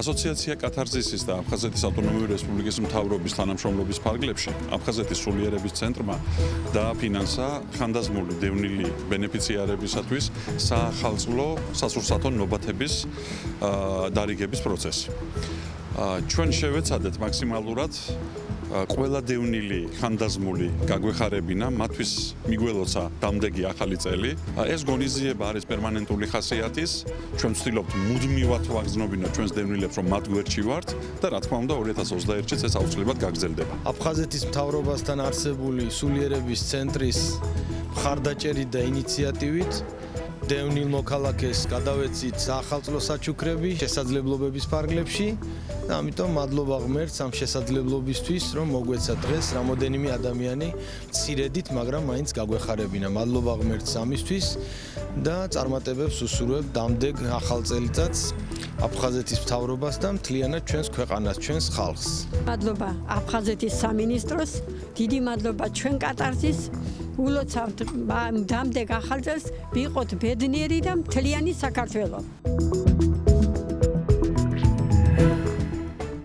ასოციაცია კათარზისის და აფხაზეთის ავტონომიური რესპუბლიკის მთავრობის თანამშრომლობის ფარგლებში აფხაზეთის სულიერების ცენტრმა დააფინანსა ხანდაზმული დევნილი ბენეფიციარებისათვის საახალწლო სასურსათო ნობათების დარიგების პროცესი. ჩვენ შევეცადეთ მაქსიმალურად ყველა დევნილი ხანდაზმული გაგვეხარებინა, მათთვის მიგველოცა დამდეგი ახალი წელი. ეს ღონისძიება არის პერმანენტული ხასიათის. ჩვენ ვცდილობთ მუდმივად ვაგრძნობინოთ ჩვენს დევნილებს, რომ მათ გვერდში ვართ და რა თქმა უნდა 2021-წელს ეს აუცილებლად გაგრძელდება. აფხაზეთის მთავრობასთან არსებული სულიერების ცენტრის მხარდაჭერით და ინიციატივით დევნილ მოქალაქეს გადავეცით საახალწლო საჩუქრები შესაძლებლობების ფარგლებში და ამიტომ მადლობა ღმერთს ამ შესაძლებლობისთვის, რომ მოგვეცა დღეს რამოდენიმე ადამიანი მცირედით, მაგრამ მაინც გაგვეხარებინა. მადლობა ღმერთს ამისთვის და წარმატებებს უსურვებ დამდეგ ახალ წელიწადს აფხაზეთის მთავრობას და მთლიანად ჩვენს ქვეყანას, ჩვენს ხალხს. მადლობა აფხაზეთის სამინისტროს, დიდი მადლობა ჩვენ კატარზის. ულოცავთ დამდეგ ახალ წელს ვიყოთ ბედნიერი და მთლიანი საქართველო.